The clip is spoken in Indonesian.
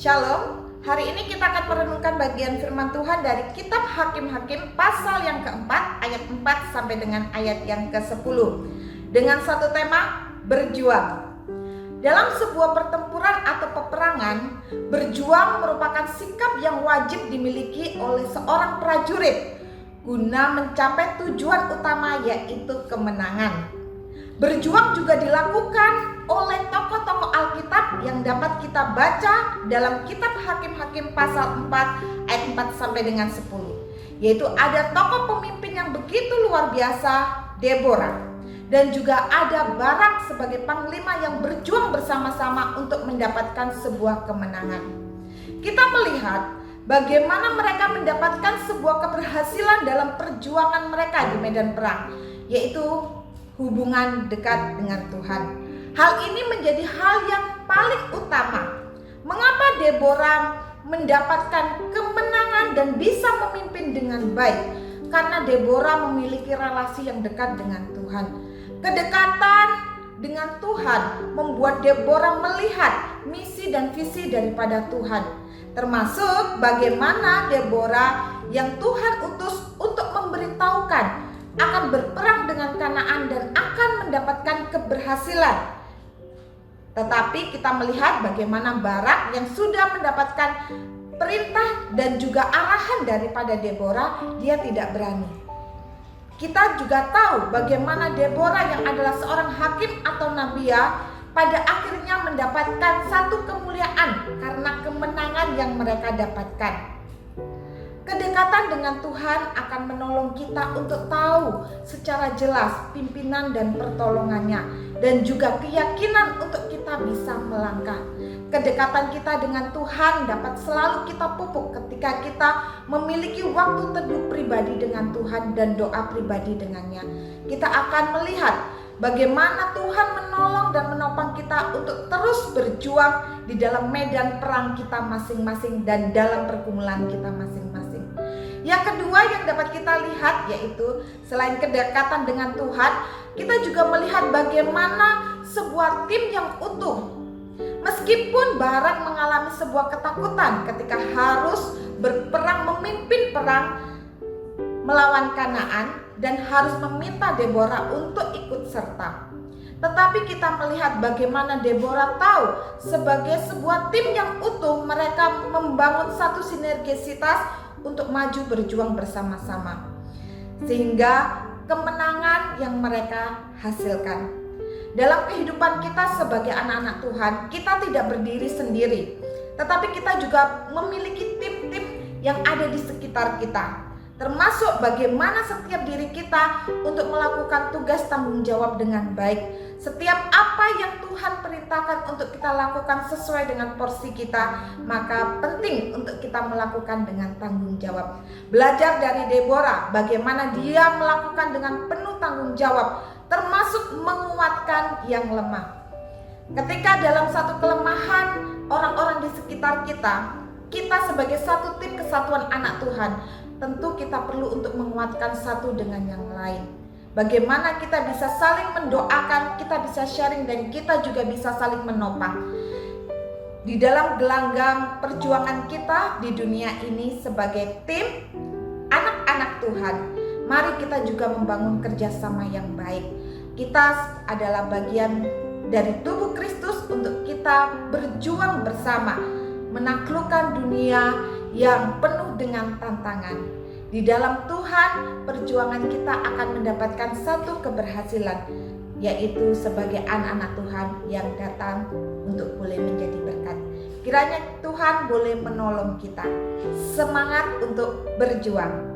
Shalom, hari ini kita akan merenungkan bagian firman Tuhan dari kitab Hakim-Hakim pasal yang keempat ayat 4 sampai dengan ayat yang ke-10 dengan satu tema, berjuang. Dalam sebuah pertempuran atau peperangan, berjuang merupakan sikap yang wajib dimiliki oleh seorang prajurit guna mencapai tujuan utama, yaitu kemenangan. Berjuang juga dilakukan oleh tokoh-tokoh Alkitab yang dapat kita baca dalam kitab Hakim-Hakim pasal 4 ayat 4 sampai dengan 10. Yaitu ada tokoh pemimpin yang begitu luar biasa, Deborah. Dan juga ada Barak sebagai panglima yang berjuang bersama-sama untuk mendapatkan sebuah kemenangan. Kita melihat bagaimana mereka mendapatkan sebuah keberhasilan dalam perjuangan mereka di medan perang, yaitu hubungan dekat dengan Tuhan. Hal ini menjadi hal yang paling utama. Mengapa Deborah mendapatkan kemenangan dan bisa memimpin dengan baik? Karena Deborah memiliki relasi yang dekat dengan Tuhan. Kedekatan dengan Tuhan membuat Deborah melihat misi dan visi daripada Tuhan. Termasuk bagaimana Deborah yang Tuhan utus untuk memberitahukan akan berperang dengan Kanaan dan akan mendapatkan keberhasilan. Tetapi kita melihat bagaimana Barak yang sudah mendapatkan perintah dan juga arahan daripada Deborah, dia tidak berani. Kita juga tahu bagaimana Deborah yang adalah seorang hakim atau nabiya pada akhirnya mendapatkan satu kemuliaan karena kemenangan yang mereka dapatkan. Kedekatan dengan Tuhan akan menolong kita untuk tahu secara jelas pimpinan dan pertolongannya, dan juga keyakinan untuk kita bisa melangkah. Kedekatan kita dengan Tuhan dapat selalu kita pupuk ketika kita memiliki waktu teduh pribadi dengan Tuhan dan doa pribadi dengannya. Kita akan melihat bagaimana Tuhan menolong dan menopang kita untuk terus berjuang di dalam medan perang kita masing-masing dan dalam pergumulan kita masing-masing. Yang kedua yang dapat kita lihat yaitu selain kedekatan dengan Tuhan, kita juga melihat bagaimana sebuah tim yang utuh. Meskipun Barak mengalami sebuah ketakutan ketika harus berperang, memimpin perang melawan Kanaan dan harus meminta Deborah untuk ikut serta. Tetapi kita melihat bagaimana Deborah tahu sebagai sebuah tim yang utuh, mereka membangun satu sinergisitas untuk maju berjuang bersama-sama. Sehingga kemenangan yang mereka hasilkan. Dalam kehidupan kita sebagai anak-anak Tuhan, kita tidak berdiri sendiri. Tetapi kita juga memiliki tim-tim yang ada di sekitar kita. Termasuk bagaimana setiap diri kita untuk melakukan tugas tanggung jawab dengan baik. Setiap apa yang Tuhan perintahkan untuk kita lakukan sesuai dengan porsi kita, maka penting untuk kita melakukan dengan tanggung jawab. Belajar dari Deborah, bagaimana dia melakukan dengan penuh tanggung jawab, termasuk menguatkan yang lemah. Ketika dalam satu kelemahan orang-orang di sekitar kita, kita sebagai satu tim kesatuan anak Tuhan, tentu kita perlu untuk menguatkan satu dengan yang lain. Bagaimana kita bisa saling mendoakan, kita bisa sharing, dan kita juga bisa saling menopang di dalam gelanggang perjuangan kita di dunia ini sebagai tim anak-anak Tuhan. Mari kita juga membangun kerjasama yang baik. Kita adalah bagian dari tubuh Kristus untuk kita berjuang bersama, menaklukkan dunia yang penuh dengan tantangan. Di dalam Tuhan, perjuangan kita akan mendapatkan satu keberhasilan, yaitu sebagai anak-anak Tuhan yang datang untuk boleh menjadi berkat. Kiranya Tuhan boleh menolong kita. Semangat untuk berjuang.